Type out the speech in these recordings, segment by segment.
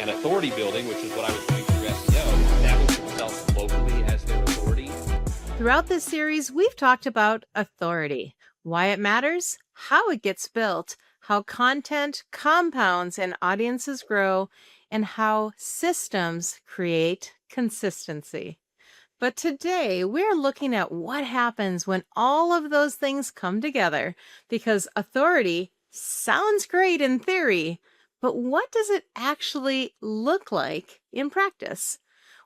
and authority building, which is what I was doing through SEO, establish themselves locally as their authority. Throughout this series, we've talked about authority, why it matters, how it gets built, how content compounds and audiences grow, and how systems create consistency. But today, we're looking at what happens when all of those things come together, because authority sounds great in theory, but what does it actually look like in practice?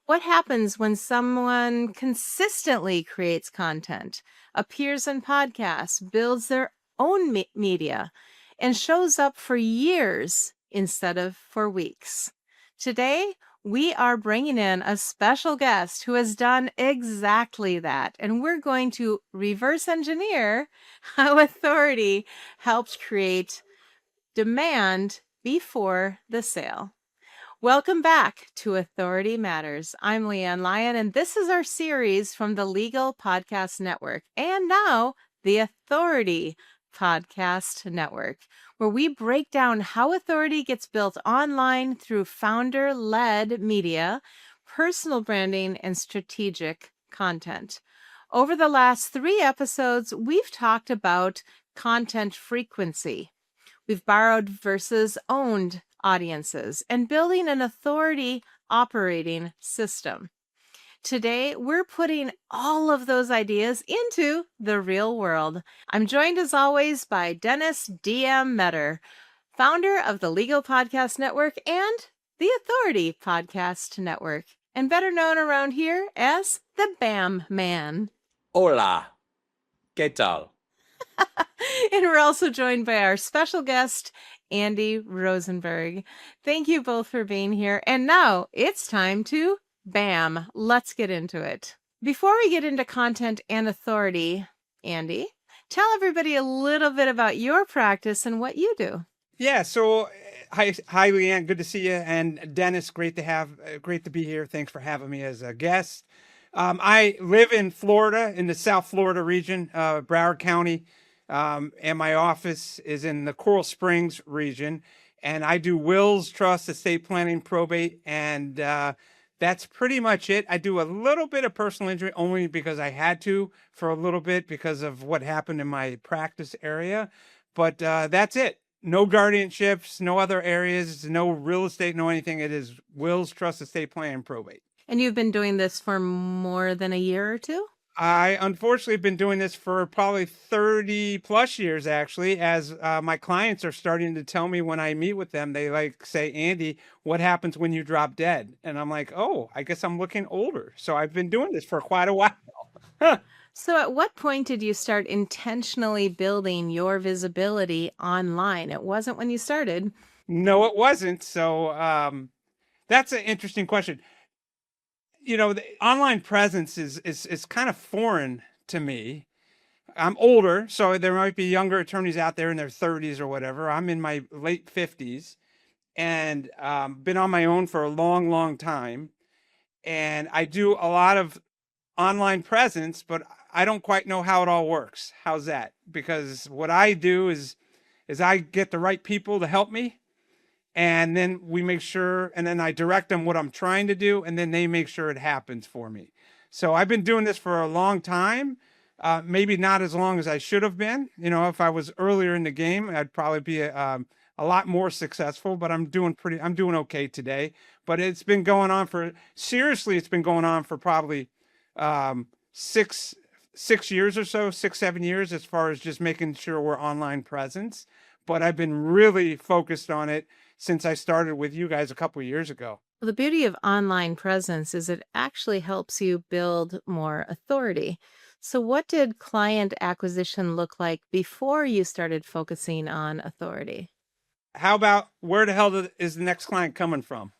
What happens when someone consistently creates content, appears in podcasts, builds their own media, and shows up for years instead of for weeks? Today, we are bringing in a special guest who has done exactly that, and we're going to reverse engineer how authority helped create demand before the sale. Welcome back to Authority Matters. I'm Leann Lyon, and this is our series from the Legal Podcast Network, and now the Authority Podcast Network, where we break down how authority gets built online through founder-led media, personal branding, and strategic content. Over the last 3 episodes, we've talked about content frequency. We've borrowed versus owned audiences and building an authority operating system. Today, we're putting all of those ideas into the real world. I'm joined as always by Dennis D.M. Meador, founder of the Legal Podcast Network and the Authority Podcast Network, and better known around here as the BAM Man. Hola, ¿qué tal? And we're also joined by our special guest, Andy Rosenberg. Thank you both for being here. And now it's time to BAM. Let's get into it. Before we get into content and authority, Andy, tell everybody a little bit about your practice and what you do. Yeah. So, hi, Leann. Good to see you. And Dennis, great to be here. Thanks for having me as a guest. I live in Florida, in the South Florida region, Broward County. And my office is in the Coral Springs region, and I do wills, trust, estate planning, probate, and that's pretty much it. I do a little bit of personal injury only because I had to for a little bit because of what happened in my practice area, but that's it. No guardianships, no other areas, no real estate, no anything. It is wills, trust, estate planning, probate. And you've been doing this for more than a year or two? I unfortunately have been doing this for probably 30 plus years, actually, as my clients are starting to tell me when I meet with them, they say, Andy, what happens when you drop dead? And I'm like, oh, I guess I'm looking older. So I've been doing this for quite a while. So at what point did you start intentionally building your visibility online? It wasn't when you started. No, it wasn't. So that's an interesting question. You know, the online presence is kind of foreign to me. I'm older, so there might be younger attorneys out there in their 30s or whatever. I'm in my late 50s and been on my own for a long, long time. And I do a lot of online presence, but I don't quite know how it all works. How's that? Because what I do is I get the right people to help me. And then we make sure, and then I direct them what I'm trying to do, and then they make sure it happens for me. So I've been doing this for a long time, maybe not as long as I should have been. You know, if I was earlier in the game, I'd probably be a lot more successful, but I'm doing okay today. But it's been going on it's been going on for probably 6 years or so, 6-7 years, as far as just making sure we're online presence. But I've been really focused on it since I started with you guys a couple of years ago. Well, the beauty of online presence is it actually helps you build more authority. So what did client acquisition look like before you started focusing on authority? How about where the hell is the next client coming from?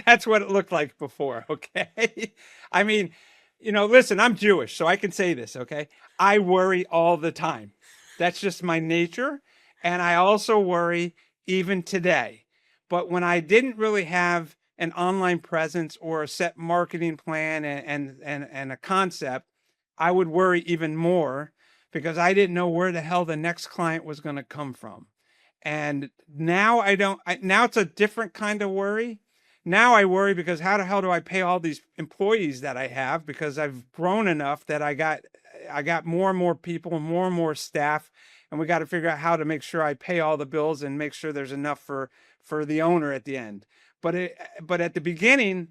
That's what it looked like before, okay? I mean, you know, listen, I'm Jewish, so I can say this, okay? I worry all the time. That's just my nature. And I also worry even today. But when I didn't really have an online presence or a set marketing plan and a concept, I would worry even more because I didn't know where the hell the next client was going to come from. And now now it's a different kind of worry Now I worry because how the hell do I pay all these employees that I have? Because I've grown enough that I got more and more people and more staff, and we got to figure out how to make sure I pay all the bills and make sure there's enough for the owner at the end. But at the beginning,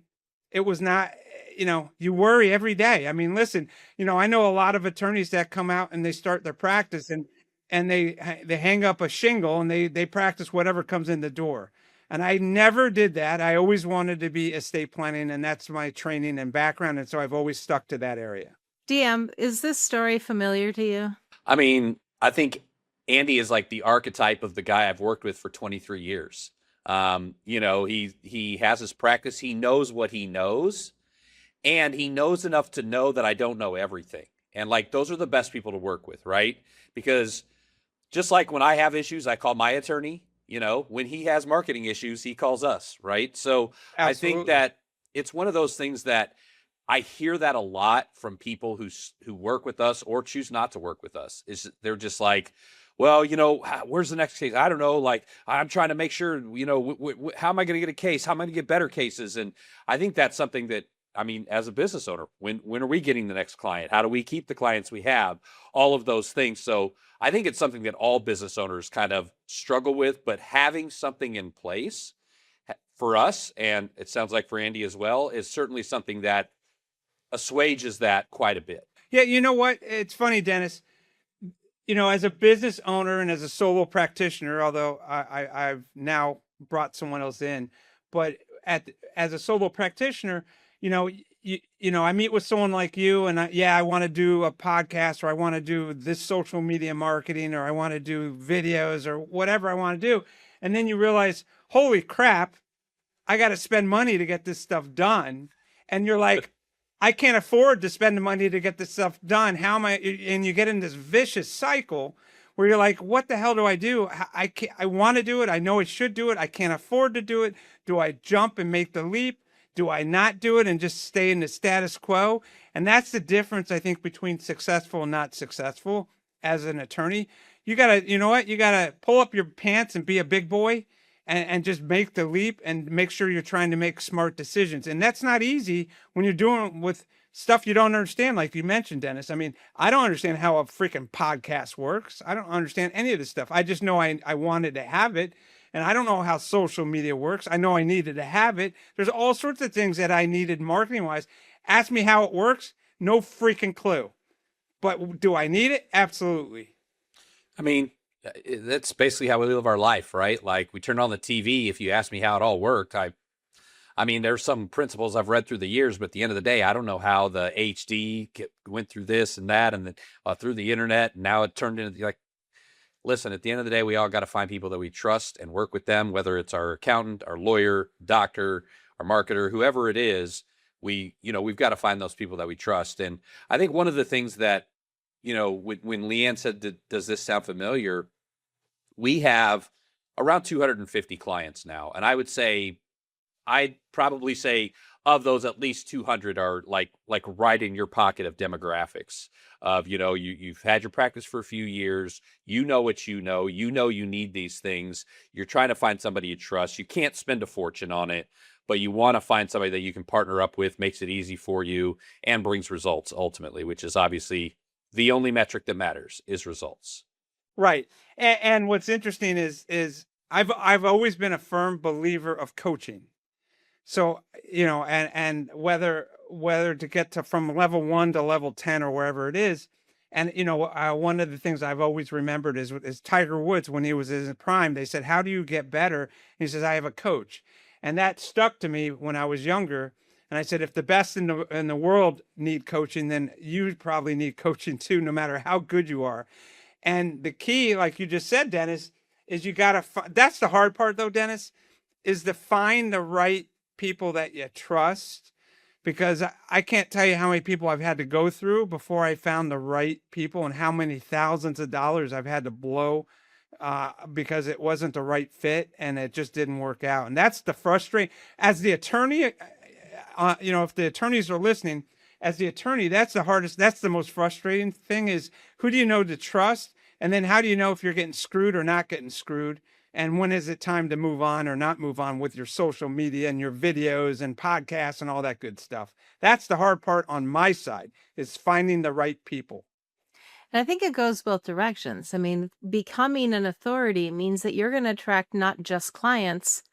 it was not. You worry every day. I mean, listen, I know a lot of attorneys that come out and they start their practice and they hang up a shingle and they practice whatever comes in the door. And I never did that. I always wanted to be estate planning, and that's my training and background. And so I've always stuck to that area. DM, is this story familiar to you? I mean, I think Andy is like the archetype of the guy I've worked with for 23 years. He has his practice. He knows what he knows, and he knows enough to know that I don't know everything. And like, those are the best people to work with, right? Because just like when I have issues, I call my attorney. When he has marketing issues, he calls us, right? So absolutely. I think that it's one of those things that I hear that a lot from people who work with us or choose not to work with us. Is they're just like, well, where's the next case? I don't know. Like, I'm trying to make sure, how am I going to get a case? How am I going to get better cases? And I think that's something that, I mean, as a business owner, when are we getting the next client? How do we keep the clients we have? All of those things. So I think it's something that all business owners kind of struggle with, but having something in place for us, and it sounds like for Andy as well, is certainly something that assuages that quite a bit. Yeah, you know what? It's funny, Dennis. As a business owner and as a solo practitioner, although I've now brought someone else in, but as a solo practitioner, I meet with someone like you and I want to do a podcast, or I want to do this social media marketing, or I want to do videos, or whatever I want to do. And then you realize, holy crap, I got to spend money to get this stuff done. And you're like, I can't afford to spend the money to get this stuff done. How am I? And you get in this vicious cycle where you're like, what the hell do I do? I want to do it. I know I should do it. I can't afford to do it. Do I jump and make the leap? Do I not do it and just stay in the status quo? And that's the difference, I think, between successful and not successful as an attorney. You got to, you got to pull up your pants and be a big boy and just make the leap and make sure you're trying to make smart decisions. And that's not easy when you're doing with stuff you don't understand, like you mentioned, Dennis. I mean, I don't understand how a freaking podcast works. I don't understand any of this stuff. I just know I wanted to have it. And I don't know how social media works. I know I needed to have it. There's all sorts of things that I needed marketing-wise. Ask me how it works. No freaking clue. But do I need it? Absolutely. I mean, that's basically how we live our life, right? Like, we turn on the TV. If you ask me how it all worked, I mean, there's some principles I've read through the years, but at the end of the day, I don't know how the HD went through this and that, and then through the internet, and now it turned into like, listen, at the end of the day, we all got to find people that we trust and work with them, whether it's our accountant, our lawyer, doctor, our marketer, whoever it is. We've got to find those people that we trust. And I think one of the things that, when Leann said, does this sound familiar? We have around 250 clients now. And I'd probably say of those, at least 200 are like right in your pocket of demographics of, you've had your practice for a few years, what you need these things. You're trying to find somebody you trust. You can't spend a fortune on it, but you want to find somebody that you can partner up with, makes it easy for you, and brings results ultimately, which is obviously the only metric that matters is results. Right. And what's interesting is I've always been a firm believer of coaching. So, and whether to get from level 1 to level 10 or wherever it is. And, one of the things I've always remembered is Tiger Woods, when he was in his prime, they said, how do you get better? And he says, I have a coach. And that stuck to me when I was younger. And I said, if the best in the world need coaching, then you probably need coaching too, no matter how good you are. And the key, like you just said, Dennis, is you got to, that's the hard part though, Dennis, is to find the right people that you trust, because I can't tell you how many people I've had to go through before I found the right people, and how many thousands of dollars I've had to blow because it wasn't the right fit and it just didn't work out. And that's the frustrating, as the attorney, if the attorneys are listening, as the attorney, that's the hardest, that's the most frustrating thing, is who do you know to trust? And then how do you know if you're getting screwed or not getting screwed? and when is it time to move on or not move on with your social media and your videos and podcasts and all that good stuff. That's the hard part on my side, is finding the right people. And I think it goes both directions. I mean, becoming an authority means that you're going to attract not just clients,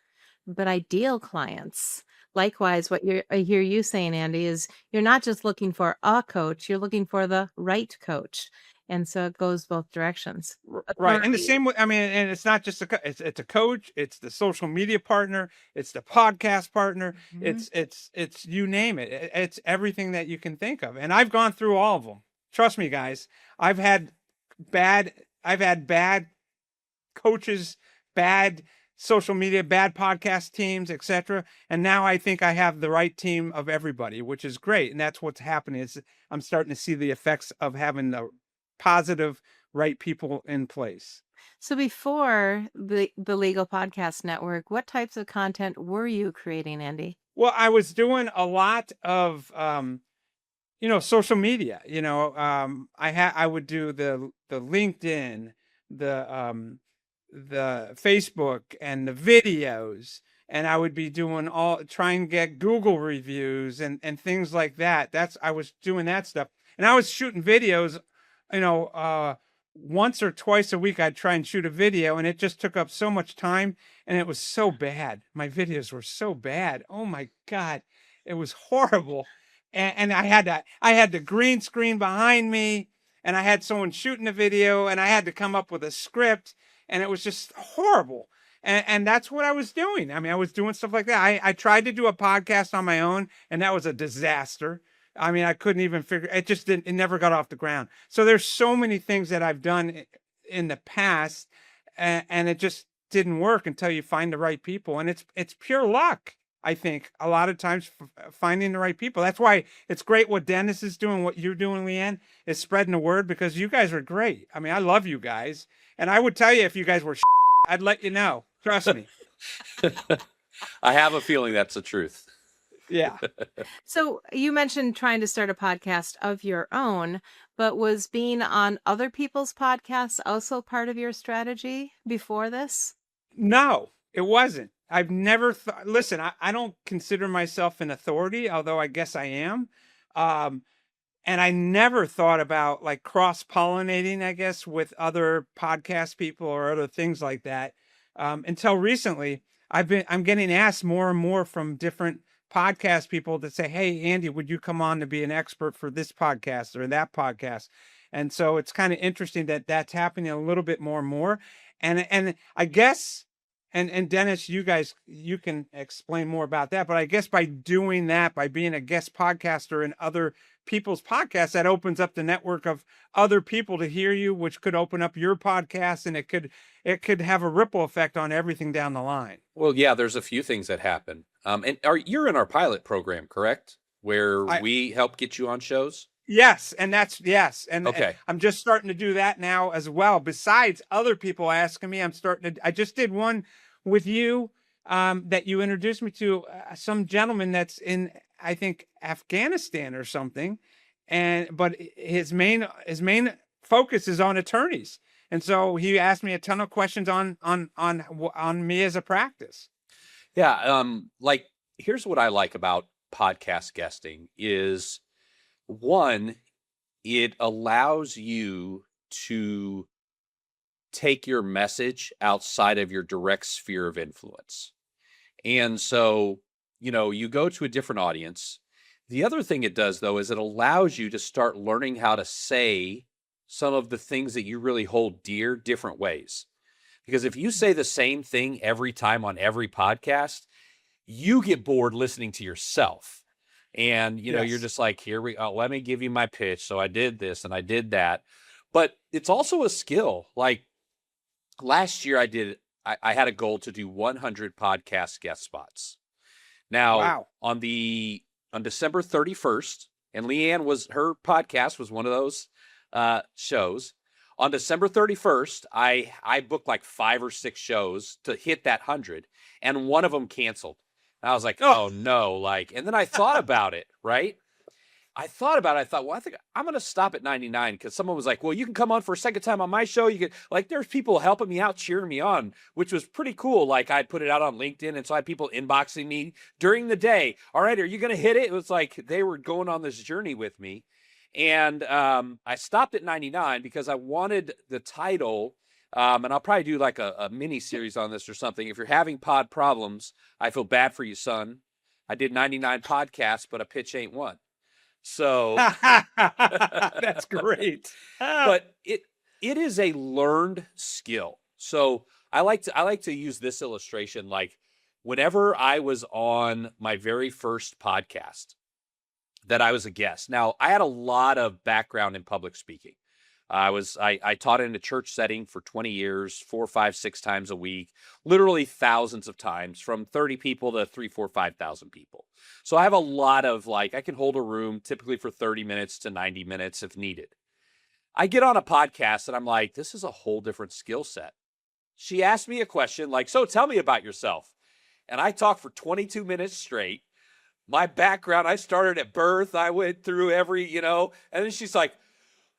but ideal clients. Likewise, I hear you saying, Andy, is you're not just looking for a coach, you're looking for the right coach. And so it goes both directions. Right. And the Authority. same way, I mean, and it's not just it's a coach, it's the social media partner, it's the podcast partner, Mhm. it's you name it. It's everything that you can think of. And I've gone through all of them. Trust me, guys. I've had bad coaches, bad social media, bad podcast teams, etc. And now I think I have the right team of everybody, which is great. And that's what's happening, is I'm starting to see the effects of having the positive, right people in place. So before the Legal Podcast Network, what types of content were you creating, Andy? Well, I was doing a lot of social media. I would do the LinkedIn, the Facebook, and the videos, and I would be doing trying to get Google reviews and things like that. I was doing that stuff, and I was shooting videos, once or twice a week. I'd try and shoot a video, and it just took up so much time, and it was so bad. My videos were so bad. Oh my God, it was horrible. And I had the green screen behind me, and I had someone shooting a video, and I had to come up with a script, and it was just horrible. And that's what I was doing. I mean, I was doing stuff like that. I tried to do a podcast on my own, and that was a disaster. I mean, I couldn't even figure it. Just didn't. It never got off the ground. So there's so many things that I've done in the past, and it just didn't work until you find the right people. And it's pure luck, I think, a lot of times, finding the right people. That's why it's great what Dennis is doing, what you're doing, Leann, is spreading the word, because you guys are great. I mean, I love you guys. And I would tell you if you guys were I'd let you know. Trust me. I have a feeling that's the truth. Yeah. So you mentioned trying to start a podcast of your own, but was being on other people's podcasts also part of your strategy before this? No, it wasn't. I've never thought, listen, I don't consider myself an authority, although I guess I am. And I never thought about like cross-pollinating, I guess, with other podcast people or other things like that. Until recently, I'm getting asked more and more from different podcast people that say, "Hey, Andy, would you come on to be an expert for this podcast or that podcast?" And so it's kind of interesting that that's happening a little bit more and more. And I guess, and Dennis, you can explain more about that. But I guess by doing that, by being a guest podcaster in other people's podcasts, that opens up the network of other people to hear you, which could open up your podcast, and it could have a ripple effect on everything down the line. Well, yeah, there's a few things that happen. And you're in our pilot program, correct? Where we help get you on shows? Yes. And yes. And okay. I'm just starting to do that now as well. Besides other people asking me, I just did one with you, that you introduced me to, some gentleman that's in, I think, Afghanistan or something. But his main focus is on attorneys. And so he asked me a ton of questions on me as a practice. Yeah. Like, here's what I like about podcast guesting is, one, it allows you to take your message outside of your direct sphere of influence. And so, you go to a different audience. The other thing it does, though, is it allows you to start learning how to say some of the things that you really hold dear different ways. Because if you say the same thing every time on every podcast, you get bored listening to yourself. And, Yes. You're just like, let me give you my pitch. So I did this and I did that. But it's also a skill. Like last year I had a goal to do 100 podcast guest spots. Now, Wow. on December 31st, and Leann her podcast was one of those shows. On December 31st, I booked like 5 or 6 shows to hit that 100, and one of them canceled. And I was like, oh no, and then I thought about it, right? I thought about it. I thought, well, I think I'm going to stop at 99 because someone was like, well, you can come on for a second time on my show. You could, like, there's people helping me out, cheering me on, which was pretty cool. Like, I'd put it out on LinkedIn, and so I had people inboxing me during the day. All right, are you going to hit it? It was like they were going on this journey with me. And I stopped at 99 because I wanted the title, and I'll probably do like a mini series on this or something. If you're having pod problems, I feel bad for you, son. I did 99 podcasts, but a pitch ain't one. So that's great. But it is a learned skill. So I like to use this illustration. Like, whenever I was on my very first podcast that I was a guest. Now, I had a lot of background in public speaking. I taught in a church setting for 20 years, 4, 5, 6 times a week, literally thousands of times, from 30 people to 3, 4, 5,000 people. So I have a lot of, like, I can hold a room typically for 30 minutes to 90 minutes if needed. I get on a podcast and I'm like, this is a whole different skill set. She asked me a question like, so tell me about yourself. And I talked for 22 minutes straight. My background, I started at birth. I went through every, and then she's like,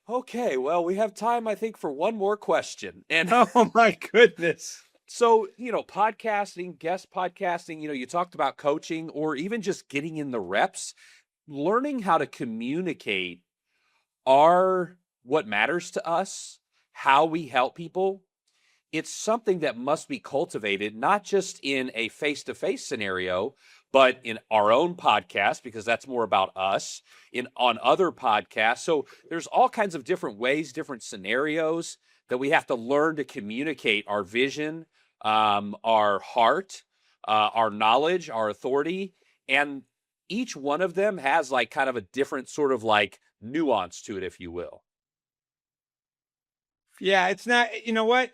okay, well, we have time, I think, for one more question. And oh my goodness. So, podcasting, guest podcasting, you talked about coaching or even just getting in the reps, learning how to communicate what matters to us, how we help people. It's something that must be cultivated, not just in a face-to-face scenario, but in our own podcast, because that's more about us, on other podcasts. So there's all kinds of different ways, different scenarios that we have to learn to communicate our vision, our heart, our knowledge, our authority. And each one of them has like kind of a different sort of like nuance to it, if you will. Yeah, it's not, you know what?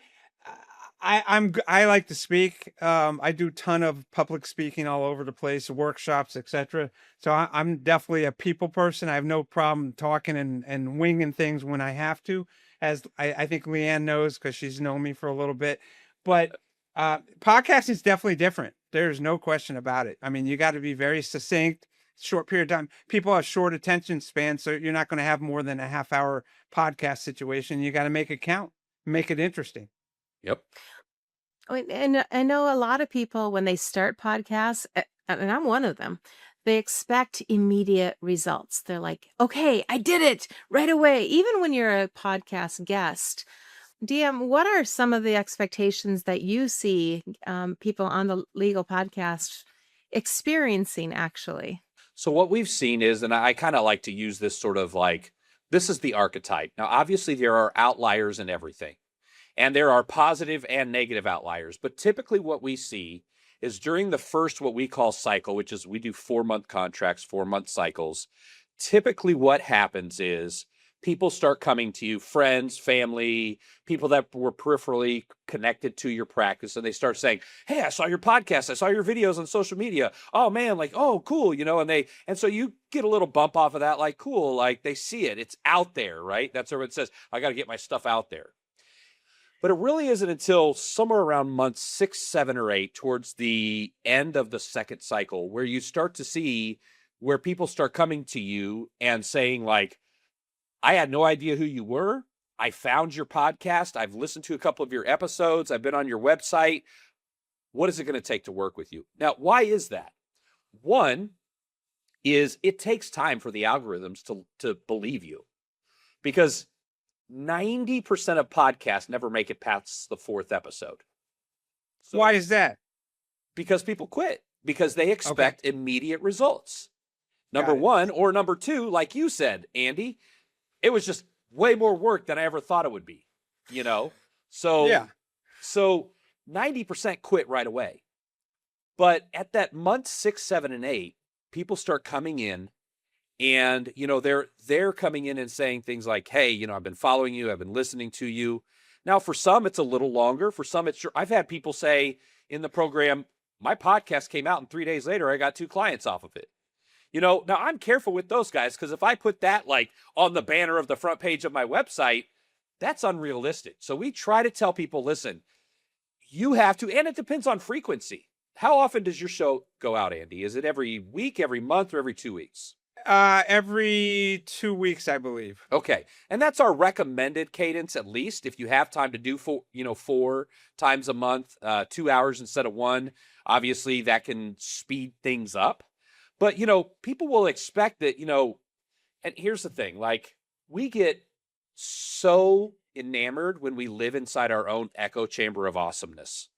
I like to speak. I do a ton of public speaking all over the place, workshops, etc. So I'm definitely a people person. I have no problem talking and winging things when I have to, as I think Leann knows because she's known me for a little bit. But podcasting is definitely different. There's no question about it. I mean, you got to be very succinct, short period of time. People have short attention spans, so you're not going to have more than a half-hour podcast situation. You got to make it count, make it interesting. Yep. And I know a lot of people, when they start podcasts, and I'm one of them, they expect immediate results. They're like, okay, I did it right away. Even when you're a podcast guest, DM, what are some of the expectations that you see people on the legal podcast experiencing actually? So what we've seen is, and I kind of like to use this sort of like, this is the archetype. Now, obviously, there are outliers in everything. And there are positive and negative outliers. But typically what we see is during the first, what we call cycle, which is we do 4-month contracts, 4-month cycles. Typically what happens is people start coming to you, friends, family, people that were peripherally connected to your practice. And they start saying, hey, I saw your podcast. I saw your videos on social media. Oh man, like, oh, cool. And so you get a little bump off of that. Like, cool. Like they see it. It's out there, right? That's where it says, I got to get my stuff out there. But it really isn't until somewhere around month 6, 7, or 8, towards the end of the second cycle, where you start to see where people start coming to you and saying like, I had no idea who you were. I found your podcast. I've listened to a couple of your episodes. I've been on your website. What is it going to take to work with you? Now, why is that? One is it takes time for the algorithms to believe you, because 90% of podcasts never make it past the 4th episode. So, why is that? Because people quit, because they expect immediate results. Number 1, or number 2, like you said, Andy, it was just way more work than I ever thought it would be, So, yeah. So 90% quit right away. But at that month 6, 7, and 8, people start coming in. And, they're coming in and saying things like, hey, I've been following you. I've been listening to you. Now, for some, it's a little longer. For some, it's I've had people say in the program, my podcast came out and 3 days later, I got 2 clients off of it. Now I'm careful with those guys, because if I put that like on the banner of the front page of my website, that's unrealistic. So we try to tell people, listen, you have to, and it depends on frequency. How often does your show go out, Andy? Is it every week, every month, or every 2 weeks? Every 2 weeks, I believe. Okay. And that's our recommended cadence, at least. If you have time to do 4 times a month, 2 hours instead of 1, obviously that can speed things up. But, people will expect that, and here's the thing, like, we get so enamored when we live inside our own echo chamber of awesomeness.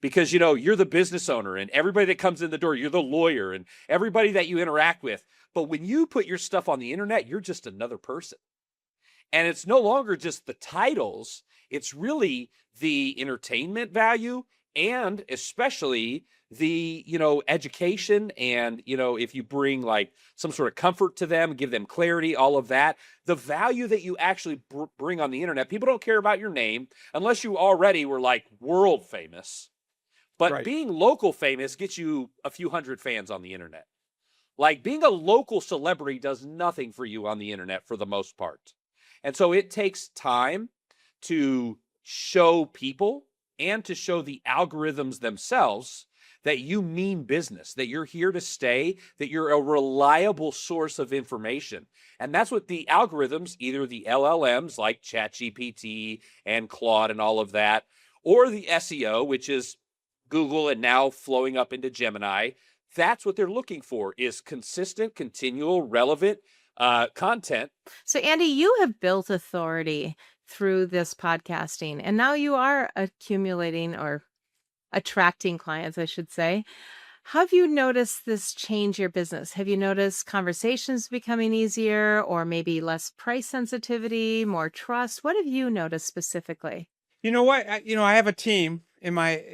Because, you're the business owner and everybody that comes in the door, you're the lawyer and everybody that you interact with. But when you put your stuff on the internet, you're just another person. And it's no longer just the titles, it's really the entertainment value and especially the, education and, if you bring like some sort of comfort to them, give them clarity, all of that, the value that you actually bring on the internet. People don't care about your name unless you already were like world famous. But Right. being local famous gets you a few hundred fans on the internet. Like being a local celebrity does nothing for you on the internet for the most part. And so it takes time to show people and to show the algorithms themselves that you mean business, that you're here to stay, that you're a reliable source of information. And that's what the algorithms, either the LLMs like ChatGPT and Claude and all of that, or the SEO, which is Google and now flowing up into Gemini, that's what they're looking for, is consistent, continual, relevant content. So, Andy, you have built authority through this podcasting, and now you are accumulating or attracting clients, I should say. How have you noticed this change your business? Have you noticed conversations becoming easier or maybe less price sensitivity, more trust? What have you noticed specifically? You know what? I have a team in my,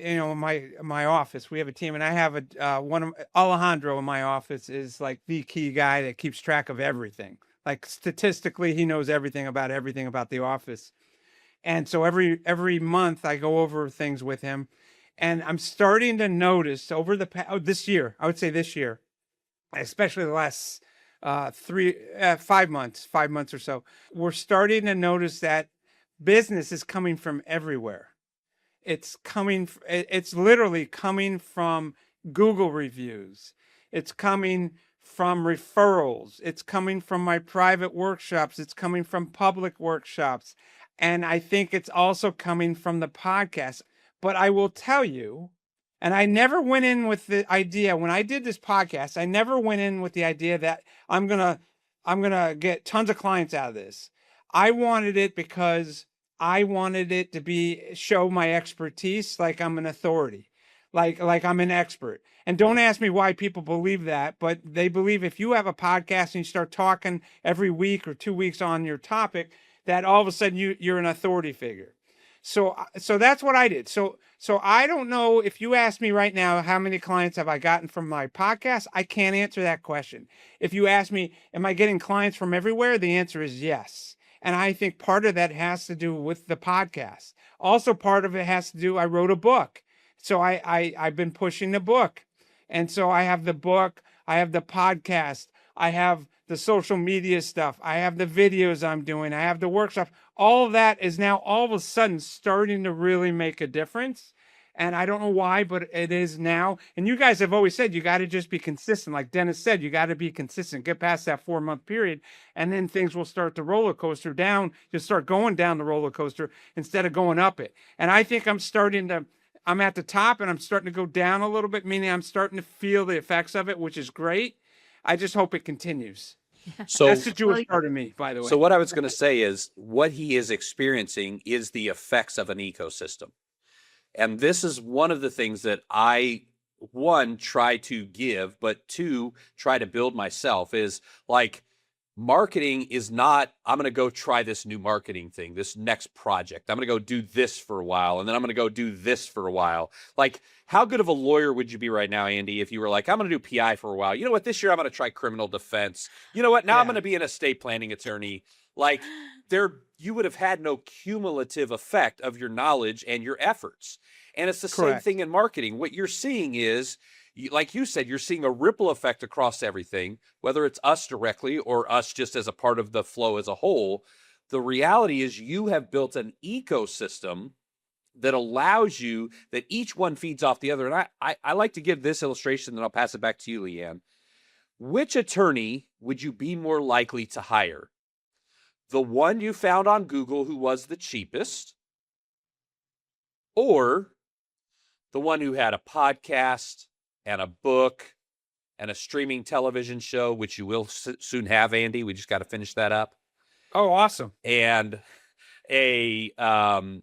my office. We have a team, and I have Alejandro in my office is like the key guy that keeps track of everything. Like statistically, he knows everything about the office. And so every month I go over things with him, and I'm starting to notice over this year, I would say this year, especially the last 5 months or so, we're starting to notice that business is coming from everywhere. It's literally coming from Google reviews. It's coming from referrals. It's coming from my private workshops. It's coming from public workshops. And I think it's also coming from the podcast. But I will tell you, and I never went in with the idea, when I did this podcast, I never went in with the idea that I'm going to get tons of clients out of this. I wanted it because I wanted it to show my expertise, like I'm an authority, like I'm an expert. And don't ask me why people believe that, but they believe if you have a podcast and you start talking every week or 2 weeks on your topic, that all of a sudden you're an authority figure. So that's what I did. So I don't know if you ask me right now, how many clients have I gotten from my podcast? I can't answer that question. If you ask me, am I getting clients from everywhere? The answer is yes. And I think part of that has to do with the podcast. Also, part of it has to do, I wrote a book. So I've been pushing the book. And so I have the book, I have the podcast, I have the social media stuff, I have the videos I'm doing, I have the workshop. All of that is now all of a sudden starting to really make a difference. And I don't know why, but it is now. And you guys have always said you got to just be consistent. Like Dennis said, you got to be consistent. Get past that 4-month period, and then things will start to roller coaster down. You'll start going down the roller coaster instead of going up it. And I think I'm at the top, and I'm starting to go down a little bit, meaning I'm starting to feel the effects of it, which is great. I just hope it continues. So That's the Jewish part of me, by the way. So what I was going to say is what he is experiencing is the effects of an ecosystem. And this is one of the things that I, one, try to give, but two, try to build myself is like marketing is not, I'm going to go try this new marketing thing, this next project. I'm going to go do this for a while, and then I'm going to go do this for a while. Like, how good of a lawyer would you be right now, Andy, if you were like, I'm going to do PI for a while. You know what? This year I'm going to try criminal defense. You know what? Now I'm going to be an estate planning attorney. Like, you would have had no cumulative effect of your knowledge and your efforts. And it's the same thing in marketing. What you're seeing is, like you said, you're seeing a ripple effect across everything, whether it's us directly or us just as a part of the flow as a whole. The reality is you have built an ecosystem that allows you, that each one feeds off the other. And I like to give this illustration, then I'll pass it back to you, Leann. Which attorney would you be more likely to hire? The one you found on Google who was the cheapest, or the one who had a podcast and a book and a streaming television show, which you will soon have, Andy? We just got to finish that up. Oh, awesome. And a and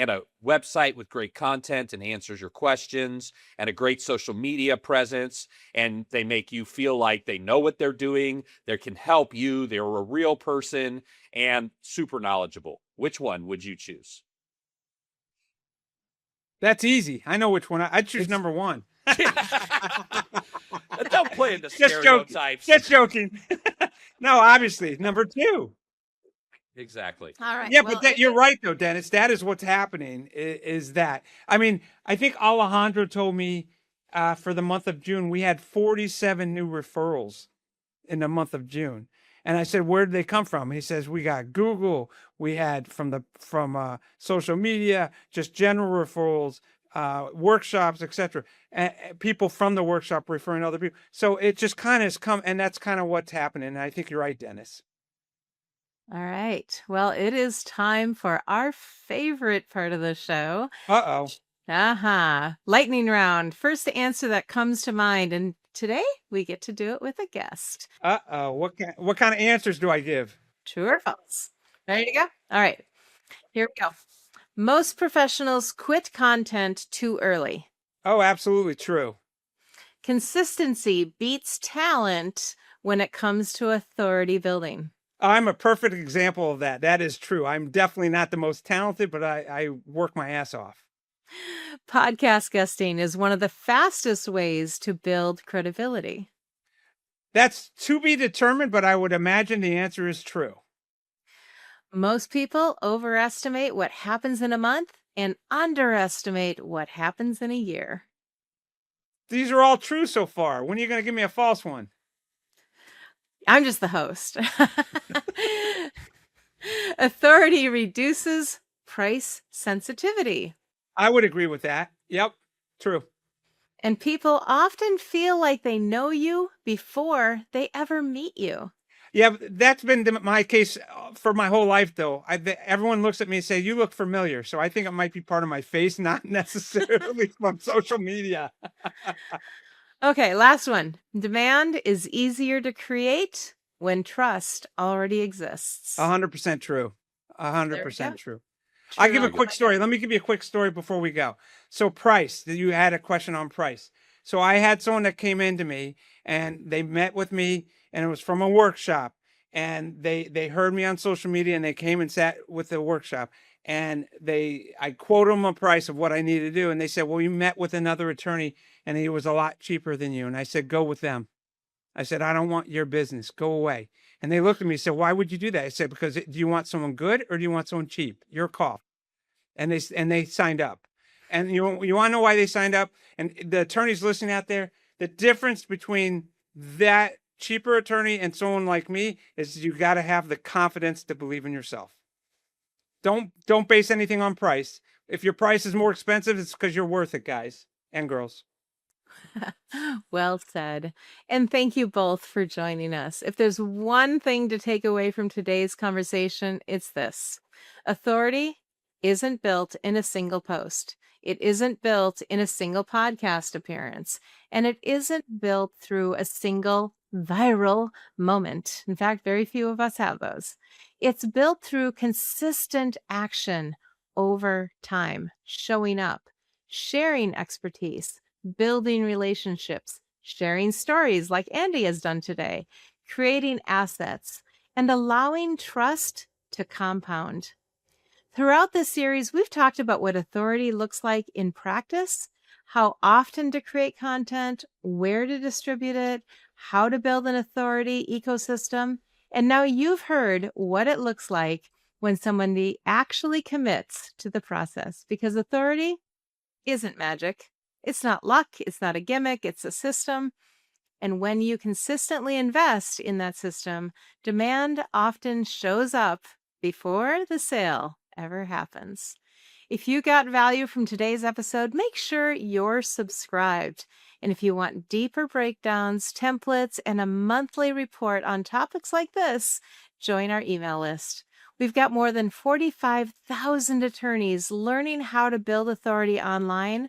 a website with great content and answers your questions, and a great social media presence, and they make you feel like they know what they're doing, they can help you, they're a real person, and super knowledgeable. Which one would you choose? That's easy. I know which one. I'd choose number one. Don't play into Just joking. stereotypes. Just joking. No, obviously, number two. Exactly. All right. Yeah, well, but you're right, though, Dennis. That is what's happening, is that. I mean, I think Alejandro told me for the month of June, we had 47 new referrals in the month of June. And I said, where did they come from? He says, we got Google, we had from social media, just general referrals, workshops, etc. And people from the workshop referring other people. So it just kind of has come, and that's kind of what's happening. And I think you're right, Dennis. all right. Well, it is time for our favorite part of the show. Uh-oh. Lightning round. First answer that comes to mind. And today we get to do it with a guest. Uh-oh. What kind of answers do I give? True or false? Ready to go? All right. Here we go. Most professionals quit content too early. Oh, absolutely true. Consistency beats talent when it comes to authority building. I'm a perfect example of that. That is true. I'm definitely not the most talented, but I work my ass off. Podcast guesting is one of the fastest ways to build credibility. That's to be determined, but I would imagine the answer is true. Most people overestimate what happens in a month and underestimate what happens in a year. These are all true so far. When are you going to give me a false one? I'm just the host. Authority reduces price sensitivity. I would agree with that. Yep, true. And people often feel like they know you before they ever meet you. Yeah, that's been my case for my whole life, though. Everyone looks at me and say, you look familiar. So I think it might be part of my face, not necessarily from social media. Okay, last one. Demand is easier to create when trust already exists. 100% true. There 100% we true. I'll give a True. quick story. Let me give you a quick story before we go. So price, you had a question on price. So I had someone that came into me and they met with me, and it was from a workshop, and they heard me on social media, and they came and sat with the workshop, and I quoted them a price of what I needed to do. And they said, well, you met with another attorney and he was a lot cheaper than you. And I said, go with them. I said, I don't want your business. Go away. And they looked at me and said, why would you do that? I said, because do you want someone good or do you want someone cheap? Your call. And they signed up. And you want to know why they signed up? And the attorneys listening out there, the difference between that cheaper attorney and someone like me is you got to have the confidence to believe in yourself. Don't base anything on price. If your price is more expensive, it's because you're worth it, guys and girls. Well said. And thank you both for joining us. If there's one thing to take away from today's conversation, it's this. Authority isn't built in a single post. It isn't built in a single podcast appearance. And it isn't built through a single viral moment. In fact, very few of us have those. It's built through consistent action over time, showing up, sharing expertise, building relationships, sharing stories like Andy has done today, creating assets, and allowing trust to compound. Throughout this series, we've talked about what authority looks like in practice, how often to create content, where to distribute it, how to build an authority ecosystem. And now you've heard what it looks like when somebody actually commits to the process, because authority isn't magic. It's not luck. It's not a gimmick. It's a system. And when you consistently invest in that system, demand often shows up before the sale ever happens. If you got value from today's episode, make sure you're subscribed. And if you want deeper breakdowns, templates, and a monthly report on topics like this, join our email list. We've got more than 45,000 attorneys learning how to build authority online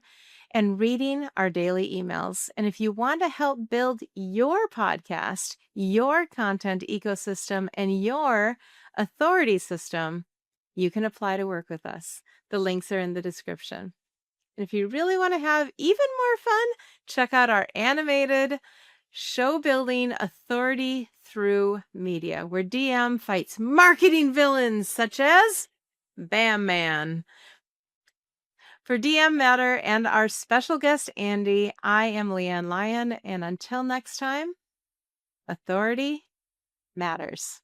and reading our daily emails. And if you want to help build your podcast, your content ecosystem, and your authority system, you can apply to work with us. The links are in the description. And if you really want to have even more fun, check out our animated show building authority through media, where DM fights marketing villains such as Bam Man. For DM Matter and our special guest, Andy, I am Leann Lyon. And until next time, authority matters.